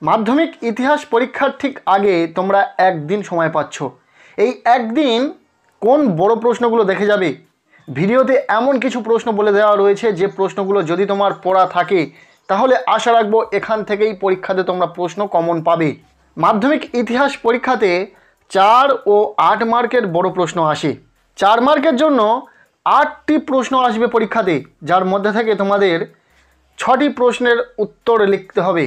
মাধ্যমিক ইতিহাস পরীক্ষার ঠিক আগে তোমরা একদিন সময় পাচ্ছ। এই একদিন কোন বড় প্রশ্নগুলো দেখে যাবে। ভিডিওতে এমন কিছু প্রশ্ন বলে দেওয়া রয়েছে যে প্রশ্নগুলো যদি তোমার পড়া থাকে তাহলে আশা রাখবো এখান থেকেই পরীক্ষাতে তোমরা প্রশ্ন কমন পাবে। মাধ্যমিক ইতিহাস পরীক্ষাতে 4 ও 8 মার্কের বড় প্রশ্ন আসে। 4 মার্কের জন্য 8টি প্রশ্ন আসবে পরীক্ষাতে, যার মধ্যে থেকে তোমাদের 6টি প্রশ্নের উত্তর লিখতে হবে।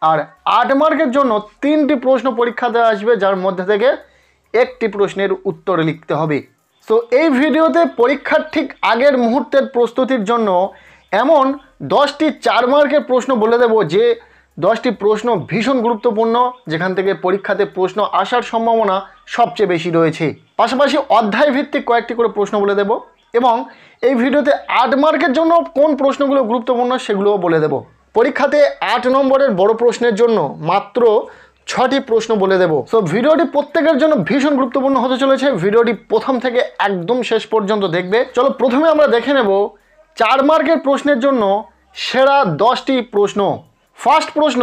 আর 8 মার্কের জন্য 3টি প্রশ্ন পরীক্ষাতে আসবে, যার মধ্যে থেকে 1টি প্রশ্নের উত্তর লিখতে হবে। তো এই ভিডিওতে পরীক্ষার ঠিক আগের মুহূর্তের প্রস্তুতির জন্য এমন 10টি 4 মার্কের প্রশ্ন বলে দেব, যে 10টি প্রশ্ন ভীষণ গুরুত্বপূর্ণ, যেখান থেকে পরীক্ষাতে প্রশ্ন আসার সম্ভাবনা সবচেয়ে বেশি রয়েছে। পাশাপাশি অধ্যায় ভিত্তিক কয়েকটি করে প্রশ্ন বলে দেব এবং এই ভিডিওতে 8 মার্কের জন্য কোন প্রশ্নগুলো গুরুত্বপূর্ণ সেগুলোও বলে দেব। পরীক্ষাতে 8 নম্বরের বড় প্রশ্নের জন্য মাত্র 6টি প্রশ্ন বলে দেব। সো ভিডিওটি প্রত্যেকের জন্য ভীষণ গুরুত্বপূর্ণ হতে চলেছে। ভিডিওটি প্রথম থেকে একদম শেষ পর্যন্ত দেখবে। চলো প্রথমে আমরা দেখে নেব 4 মার্কের প্রশ্নের জন্য সেরা 10টি প্রশ্ন। ফার্স্ট প্রশ্ন,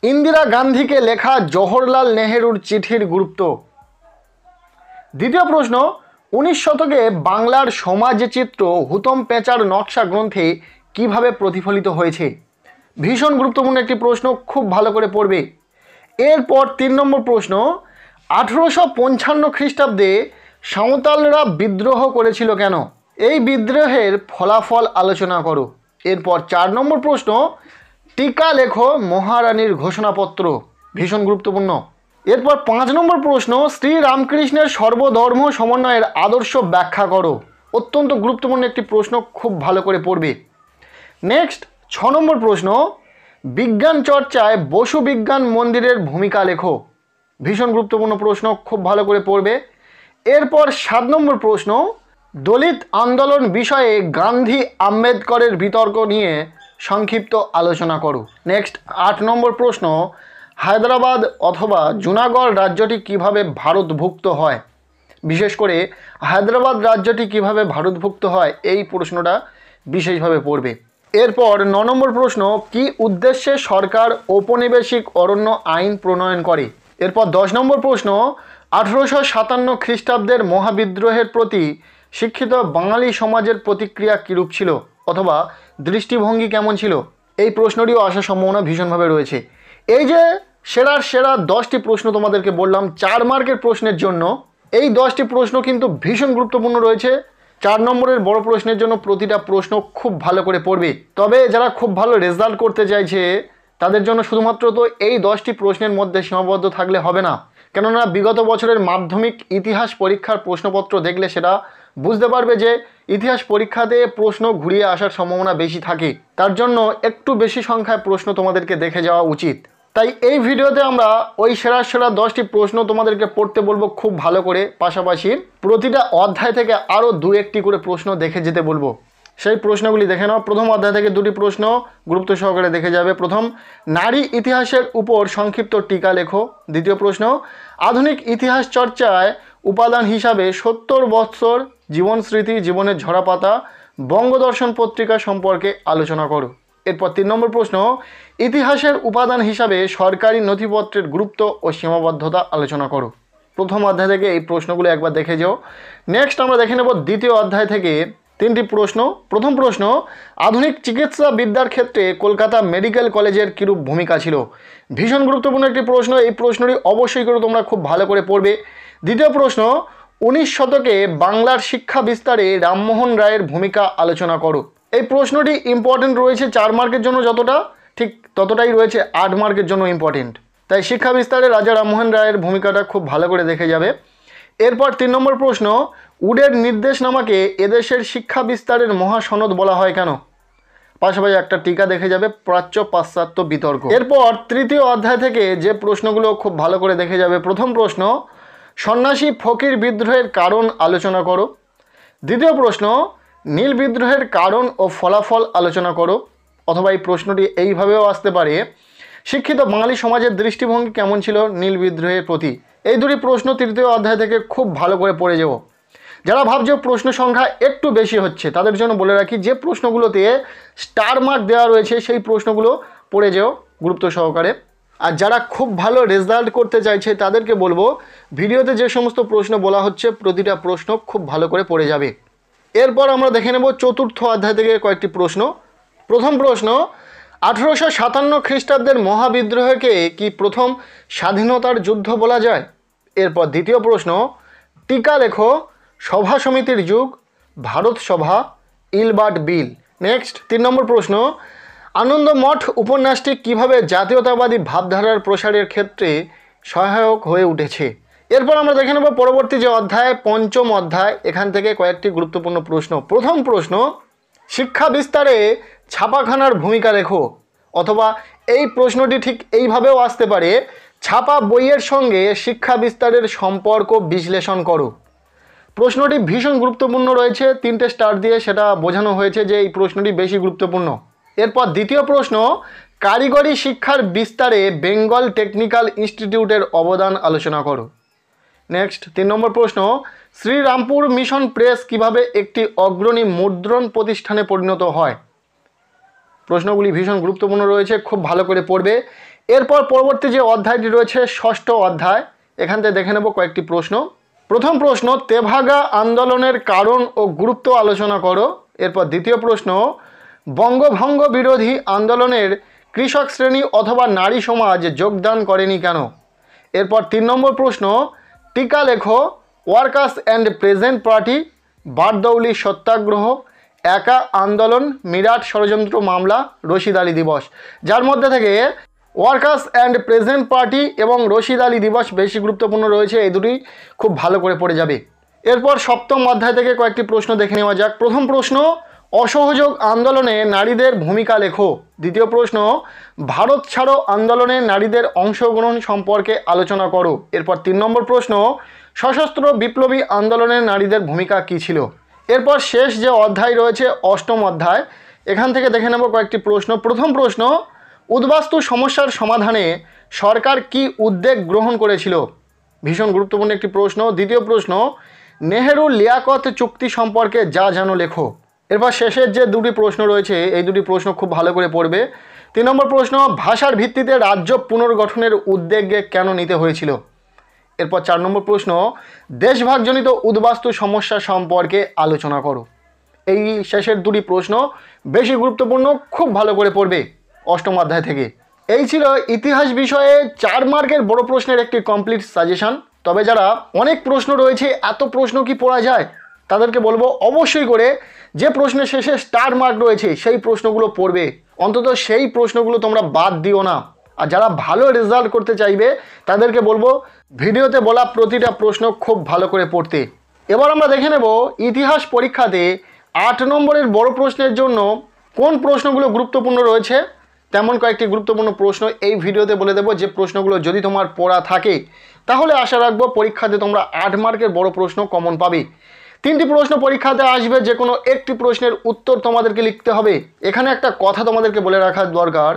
ইন্দিরা গান্ধীকে লেখা জওহরলাল নেহেরুর চিঠির গুরুত্ব। দ্বিতীয় প্রশ্ন, 19 শতকে বাংলার সমাজচিত্র হুতম পেঁচার নকশা গ্রন্থে কিভাবে প্রতিফলিত হয়েছে। ভীষণ গুরুত্বপূর্ণ একটি প্রশ্ন, খুব ভালো করে পড়বে। এরপর 3 নম্বর প্রশ্ন, 1855 খ্রিস্টাব্দে সাঁওতালরা বিদ্রোহ করেছিল কেন? এই বিদ্রোহের ফলাফল আলোচনা করো। এরপর 4 নম্বর প্রশ্ন, টিকা লেখো মহারানীর ঘোষণাপত্র। ভীষণ গুরুত্বপূর্ণ। এরপর 5 নম্বর প্রশ্ন, শ্রী রামকৃষ্ণের সর্বধর্ম সমন্বয়ের আদর্শ ব্যাখ্যা করো। অত্যন্ত গুরুত্বপূর্ণ একটি প্রশ্ন, খুব ভালো করে পড়বে। নেক্সট 6 নম্বর প্রশ্ন, বিজ্ঞান চর্চায় বসু বিজ্ঞান মন্দিরের ভূমিকা লেখো। ভীষণ গুরুত্বপূর্ণ প্রশ্ন, খুব ভালো করে পড়বে। এরপর 7 নম্বর প্রশ্ন, দলিত আন্দোলন বিষয়ে গান্ধী আম্বেদকরের বিতর্ক নিয়ে সংক্ষিপ্ত আলোচনা করো। নেক্সট 8 নম্বর প্রশ্ন, হায়দ্রাবাদ অথবা জুনাগড় রাজ্যটি কিভাবে ভারতভুক্ত হয়। বিশেষ করে হায়দ্রাবাদ রাজ্যটি কিভাবে ভারতভুক্ত হয় এই প্রশ্নটা বিশেষভাবে পড়বে। এরপর 9 নম্বর প্রশ্ন, কি উদ্দেশ্যে সরকার ঔপনিবেশিক অরণ্য আইন প্রণয়ন করে। এরপর 10 নম্বর প্রশ্ন, 1857 খ্রিস্টাব্দের মহাবিদ্রোহের প্রতি শিক্ষিত বাঙালি সমাজের প্রতিক্রিয়া কীরূপ ছিল অথবা দৃষ্টিভঙ্গি কেমন ছিল। এই প্রশ্নটিও আসার সম্ভাবনা ভীষণভাবে রয়েছে। এই যে সেরা 10টি প্রশ্ন তোমাদেরকে বললাম 4 মার্কের প্রশ্নের জন্য, এই 10টি প্রশ্ন কিন্তু ভীষণ গুরুত্বপূর্ণ রয়েছে। 4 নম্বরের বড় প্রশ্নের জন্য প্রতিটা প্রশ্ন খুব ভালো করে পড়বে। তবে যারা খুব ভালো রেজাল্ট করতে চাইছে তাদের জন্য শুধুমাত্র তো এই 10টি প্রশ্নের মধ্যে সীমাবদ্ধ থাকলে হবে না, কেননা বিগত বছরের মাধ্যমিক ইতিহাস পরীক্ষার প্রশ্নপত্র দেখলে সেটা বুঝতে পারবে যে ইতিহাস পরীক্ষাতে প্রশ্ন ঘুরিয়ে আসার সম্ভাবনা বেশি থাকে। তার জন্য একটু বেশি সংখ্যায় প্রশ্ন তোমাদেরকে দেখে যাওয়া উচিত। তাই এই ভিডিওতে আমরা ওই সেরা 10টি প্রশ্ন তোমাদেরকে পড়তে বলবো খুব ভালো করে। পাশাপাশি প্রতিটা অধ্যায় থেকে আরও 2-1টি করে প্রশ্ন দেখে যেতে বলবো। সেই প্রশ্নগুলি দেখে নাও। প্রথম অধ্যায় থেকে 2টি প্রশ্ন গুরুত্ব সহকারে দেখে যাবে। প্রথম, নারী ইতিহাসের উপর সংক্ষিপ্ত টিকা লেখো। দ্বিতীয় প্রশ্ন, আধুনিক ইতিহাস চর্চায় উপাদান হিসাবে 70 বৎসর জীবন স্মৃতি জীবনের ঝরাপাতা বঙ্গদর্শন পত্রিকা সম্পর্কে আলোচনা করো। এরপর 3 নম্বর প্রশ্ন, ইতিহাসের উপাদান হিসাবে সরকারি নথিপত্রের গুরুত্ব ও সীমাবদ্ধতা আলোচনা করো। প্রথম অধ্যায় থেকে এই প্রশ্নগুলো একবার দেখে যাও। নেক্সট আমরা দেখে নেব দ্বিতীয় অধ্যায় থেকে 3টি প্রশ্ন। প্রথম প্রশ্ন, আধুনিক চিকিৎসা বিদ্যার ক্ষেত্রে কলকাতা মেডিকেল কলেজের কীরূপ ভূমিকা ছিল। ভীষণ গুরুত্বপূর্ণ একটি প্রশ্ন, এই প্রশ্নটি অবশ্যই করে তোমরা খুব ভালো করে পড়বে। দ্বিতীয় প্রশ্ন, 19 শতকে বাংলার শিক্ষা বিস্তারে রামমোহন রায়ের ভূমিকা আলোচনা করো। এই প্রশ্নটি ইম্পর্টেন্ট রয়েছে 4 মার্কের জন্য যতটা, ঠিক ততটাই রয়েছে 8 মার্কের জন্য ইম্পর্টেন্ট। তাই শিক্ষা বিস্তারে রাজা রামমোহন রায়ের ভূমিকাটা খুব ভালো করে দেখে যাবে। এরপর 3 নম্বর প্রশ্ন, উডের নির্দেশনামাকে এদেশের শিক্ষা বিস্তারের মহাসনদ বলা হয় কেন। পাশাপাশি একটা টিকা দেখে যাবে, প্রাচ্য পাশ্চাত্য বিতর্ক। এরপর তৃতীয় অধ্যায় থেকে যে প্রশ্নগুলো খুব ভালো করে দেখে যাবে। প্রথম প্রশ্ন, সন্ন্যাসী ফকির বিদ্রোহের কারণ আলোচনা করো। দ্বিতীয় প্রশ্ন, নীল বিদ্রোহের কারণ ও ফলাফল আলোচনা করো। অথবা এই প্রশ্নটি এইভাবেও আসতে পারে, শিক্ষিত বাঙালি সমাজের দৃষ্টিভঙ্গি কেমন ছিল নীল বিদ্রোহের প্রতি। এই 2টি প্রশ্ন তৃতীয় অধ্যায় থেকে খুব ভালো করে পড়ে যাও। যারা ভাবছে প্রশ্ন সংখ্যা একটু বেশি হচ্ছে তাদের জন্য বলে রাখি, যে প্রশ্নগুলোতে স্টার মার্ক দেওয়া রয়েছে সেই প্রশ্নগুলো পড়ে যাও গুরুত্ব সহকারে। আর যারা খুব ভালো রেজাল্ট করতে চাইছে তাদেরকে বলবো ভিডিওতে যে সমস্ত প্রশ্ন বলা হচ্ছে প্রতিটা প্রশ্ন খুব ভালো করে পড়ে যাবে। এরপর আমরা দেখে নেব চতুর্থ অধ্যায় থেকে কয়েকটি প্রশ্ন। প্রথম প্রশ্ন, 1857 খ্রিস্টাব্দের মহাবিদ্রোহকে কি প্রথম স্বাধীনতার যুদ্ধ বলা যায়? এরপর দ্বিতীয় প্রশ্ন, টিকা লেখো, সভা সমিতির যুগ, ভারত সভা, ইলবার্ট বিল। নেক্সট 3 নম্বর প্রশ্ন, আনন্দমঠ উপন্যাসটি কিভাবে জাতীয়তাবাদী ভাবধারার প্রসারের ক্ষেত্রে সহায়ক হয়ে উঠেছে? এরপর আমরা দেখে নেব পরবর্তী যে অধ্যায়, পঞ্চম অধ্যায়, এখান থেকে কয়েকটি গুরুত্বপূর্ণ প্রশ্ন। প্রথম প্রশ্ন, শিক্ষা বিস্তারে ছাপাখানার ভূমিকা লেখো। অথবা এই প্রশ্নটি ঠিক এইভাবেও আসতে পারে, ছাপা বইয়ের সঙ্গে শিক্ষা বিস্তারের সম্পর্ক বিশ্লেষণ করো। প্রশ্নটি ভীষণ গুরুত্বপূর্ণ রয়েছে, 3টে স্টার দিয়ে সেটা বোঝানো হয়েছে যে এই প্রশ্নটি বেশি গুরুত্বপূর্ণ। এরপর দ্বিতীয় প্রশ্ন, কারিগরি শিক্ষার বিস্তারে বেঙ্গল টেকনিক্যাল ইনস্টিটিউটের অবদান আলোচনা করো। নেক্সট 3 নম্বর প্রশ্ন, শ্রীরামপুর মিশন প্রেস কিভাবে একটি অগ্রণী মুদ্রণ প্রতিষ্ঠানে পরিণত হয়? প্রশ্নগুলি ভীষণ গুরুত্বপূর্ণ রয়েছে, খুব ভালো করে পড়বে। এরপর পরবর্তী যে অধ্যায়টি রয়েছে ষষ্ঠ অধ্যায়, এখান থেকে দেখে নেব কয়েকটি প্রশ্ন। প্রথম প্রশ্ন, তেভাগা আন্দোলনের কারণ ও গুরুত্ব আলোচনা করো। এরপর দ্বিতীয় প্রশ্ন, বঙ্গভঙ্গ বিরোধী আন্দোলনের কৃষক শ্রেণী অথবা নারী সমাজ যোগদান করেনি কেন? এরপর 3 নম্বর প্রশ্ন, টিকা লেখো, workers and peasant party, Bardoli Satyagraha, Eka আন্দোলন, মিরাট ষড়যন্ত্র মামলা, রশিদ আলী দিবস। যার মধ্যে থেকে ওয়ার্কার্স অ্যান্ড প্রেজেন্ট পার্টি এবং রশিদ আলী দিবস বেশি গুরুত্বপূর্ণ রয়েছে, এই দুটি খুব ভালো করে পড়ে যাবে। এরপর সপ্তম অধ্যায় থেকে কয়েকটি প্রশ্ন দেখে নেওয়া যাক। প্রথম প্রশ্ন, অসহযোগ আন্দোলনে নারীদের ভূমিকা লেখো। দ্বিতীয় প্রশ্ন, ভারত ছাড়ো আন্দোলনে নারীদের অংশগ্রহণ সম্পর্কে আলোচনা করো। এরপর 3 নম্বর প্রশ্ন, সশস্ত্র বিপ্লবী আন্দোলনে নারীদের ভূমিকা কী ছিল? এরপর শেষ যে অধ্যায় রয়েছে অষ্টম অধ্যায়, এখান থেকে দেখে নেব কয়েকটি প্রশ্ন। প্রথম প্রশ্ন, উদ্বাস্তু সমস্যার সমাধানে সরকার কি উদ্যোগ গ্রহণ করেছিল? ভীষণ গুরুত্বপূর্ণ একটি প্রশ্ন। দ্বিতীয় প্রশ্ন, নেহেরু লিয়াকত চুক্তি সম্পর্কে যা জানো লেখো। এরপর শেষের যে দুটি প্রশ্ন রয়েছে এই দুটি প্রশ্ন খুব ভালো করে পড়বে। 3 নম্বর প্রশ্ন, ভাষার ভিত্তিতে রাজ্য পুনর্গঠনের উদ্যোগ কেন নিতে হয়েছিল? এরপর 4 নম্বর প্রশ্ন, দেশভাগজনিত উদ্বাস্তু সমস্যা সম্পর্কে আলোচনা করো। এই শেষের দুটি প্রশ্ন বেশি গুরুত্বপূর্ণ, খুব ভালো করে পড়বে অষ্টম অধ্যায় থেকে। এই ছিল ইতিহাস বিষয়ে 4 মার্কের বড় প্রশ্নের একটি কমপ্লিট সাজেশন। তবে যারা অনেক প্রশ্ন রয়েছে, এত প্রশ্ন কি পড়া যায়, তাদেরকে বলবো অবশ্যই করে যে প্রশ্নের শেষে স্টার মার্ক রয়েছে সেই প্রশ্নগুলো পড়বে। অন্তত সেই প্রশ্নগুলো তোমরা বাদ দিও না। আর যারা ভালো রেজাল্ট করতে চাইবে তাদেরকে বলবো ভিডিওতে বলা প্রতিটা প্রশ্ন খুব ভালো করে পড়তে। এবার আমরা দেখে নেব ইতিহাস পরীক্ষাতে 8 নম্বরের বড় প্রশ্নের জন্য কোন প্রশ্নগুলো গুরুত্বপূর্ণ রয়েছে। তেমন কয়েকটি গুরুত্বপূর্ণ প্রশ্ন এই ভিডিওতে বলে দেবো, যে প্রশ্নগুলো যদি তোমার পড়া থাকে তাহলে আশা রাখবো পরীক্ষাতে তোমরা 8 মার্কের বড় প্রশ্ন কমন পাবে। 3টি প্রশ্ন পরীক্ষাতে আসবে, যে কোনো একটি প্রশ্নের উত্তর তোমাদেরকে লিখতে হবে। এখানে একটা কথা তোমাদেরকে বলে রাখা দরকার,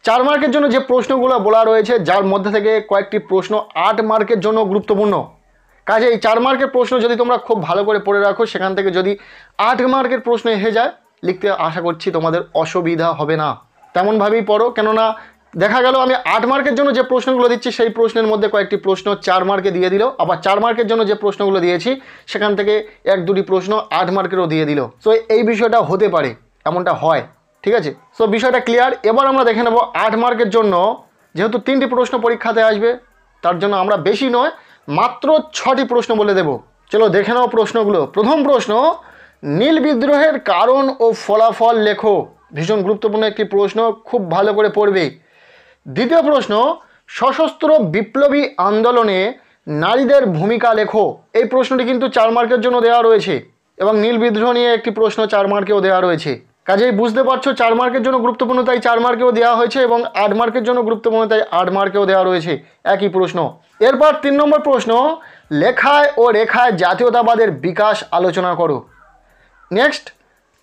4 মার্কের জন্য যে প্রশ্নগুলো বলা রয়েছে যার মধ্যে থেকে কয়েকটি প্রশ্ন 8 মার্কের জন্য গুরুত্বপূর্ণ। কাজে এই 4 মার্কের প্রশ্ন যদি তোমরা খুব ভালো করে পড়ে রাখো, সেখান থেকে যদি 8 মার্কের প্রশ্ন এসে যায় লিখতে আশা করছি তোমাদের অসুবিধা হবে না। তেমনভাবেই পড়ো, কেননা দেখা গেল আমি 8 মার্কের জন্য যে প্রশ্নগুলো দিচ্ছি সেই প্রশ্নের মধ্যে কয়েকটি প্রশ্ন 4 মার্কে দিয়ে দিল, আবার 4 মার্কের জন্য যে প্রশ্নগুলো দিয়েছি সেখান থেকে 1-2টি প্রশ্ন 8 মার্কেরও দিয়ে দিল। সো এই বিষয়টা হতে পারে, এমনটা হয়, ঠিক আছে? সো বিষয়টা ক্লিয়ার। এবার আমরা দেখে নেব 8 মার্কের জন্য, যেহেতু 3টি প্রশ্ন পরীক্ষাতে আসবে তার জন্য আমরা বেশি নয় মাত্র 6টি প্রশ্ন বলে দেব। চলো দেখে নাও প্রশ্নগুলো। প্রথম প্রশ্ন, নীল বিদ্রোহের কারণ ও ফলাফল লেখো। ভীষণ গুরুত্বপূর্ণ একটি প্রশ্ন, খুব ভালো করে পড়বে। দ্বিতীয় প্রশ্ন, সশস্ত্র বিপ্লবী আন্দোলনে নারীদের ভূমিকা লেখো। এই প্রশ্নটি কিন্তু 4 মার্কের জন্য দেওয়া রয়েছে, এবং নীল বিদ্রোহ নিয়ে একটি প্রশ্ন 4 মার্কেও দেওয়া রয়েছে। কাজেই বুঝতে পারছো 4 মার্কের জন্য গুরুত্বপূর্ণ তাই 4 মার্কেও দেওয়া হয়েছে, এবং 8 মার্কের জন্য গুরুত্বপূর্ণ তাই 8 মার্কেও দেওয়া রয়েছে একই প্রশ্ন। এরপর 3 নম্বর প্রশ্ন, লেখায় ও রেখায় জাতীয়তাবাদের বিকাশ আলোচনা করো। নেক্সট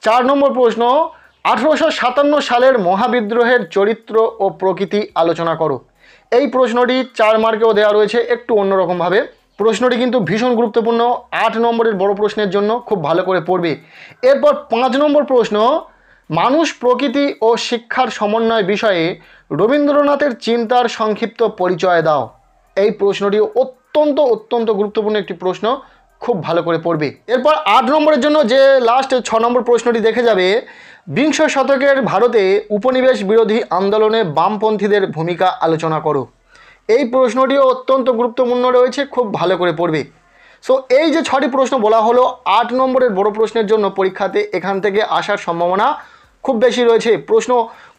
4 নম্বর প্রশ্ন, 1857 সালের মহাবিদ্রোহের চরিত্র ও প্রকৃতি আলোচনা করো। এই প্রশ্নটি 4 মার্কেও দেওয়া রয়েছে একটু অন্যরকমভাবে। প্রশ্নটি কিন্তু ভীষণ গুরুত্বপূর্ণ, 8 নম্বরের বড় প্রশ্নের জন্য খুব ভালো করে পড়বে। এরপর 5 নম্বর প্রশ্ন, মানুষ, প্রকৃতি ও শিক্ষার সমন্বয় বিষয়ে রবীন্দ্রনাথের চিন্তার সংক্ষিপ্ত পরিচয় দাও। এই প্রশ্নটি অত্যন্ত গুরুত্বপূর্ণ একটি প্রশ্ন, খুব ভালো করে পড়বে। এরপর 8 নম্বরের জন্য যে লাস্ট 6 নম্বর প্রশ্নটি দেখে যাবে, বিংশ শতকের ভারতে উপনিবেশ বিরোধী আন্দোলনে বামপন্থীদের ভূমিকা আলোচনা করো। এই প্রশ্নটিও অত্যন্ত গুরুত্বপূর্ণ রয়েছে, খুব ভালো করে পড়বে। সো এই যে 6টি প্রশ্ন বলা হলো 8 নম্বরের বড় প্রশ্নের জন্য পরীক্ষাতে এখান থেকে আসার সম্ভাবনা খুব বেশি রয়েছে। প্রশ্ন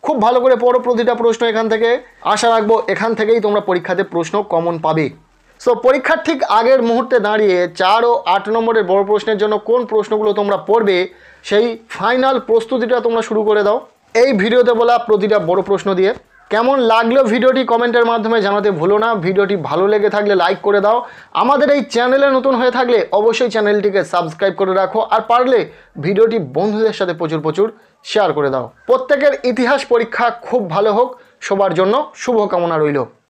খুব ভালো করে পড়ো, প্রতিটা প্রশ্ন এখান থেকে আশা রাখবো এখান থেকেই তোমরা পরীক্ষাতে প্রশ্ন কমন পাবে। সো পরীক্ষার ঠিক আগের মুহূর্তে দাঁড়িয়ে 4 ও 8 নম্বরের বড় প্রশ্নের জন্য কোন প্রশ্নগুলো তোমরা পড়বে সেই ফাইনাল প্রস্তুতিটা তোমরা শুরু করে দাও এই ভিডিওতে বলা প্রতিটা বড় প্রশ্ন দিয়ে। কেমন লাগলো ভিডিওটি কমেন্টের মাধ্যমে জানাতে ভুলো না। ভিডিওটি ভালো লেগে থাকলে লাইক করে দাও। আমাদের এই চ্যানেলে নতুন হয়ে থাকলে অবশ্যই চ্যানেলটিকে সাবস্ক্রাইব করে রাখো, আর পারলে ভিডিওটি বন্ধুদের সাথে প্রচুর শেয়ার করে দাও। প্রত্যেকের ইতিহাস পরীক্ষা খুব ভালো হোক, সবার জন্য শুভকামনা রইল।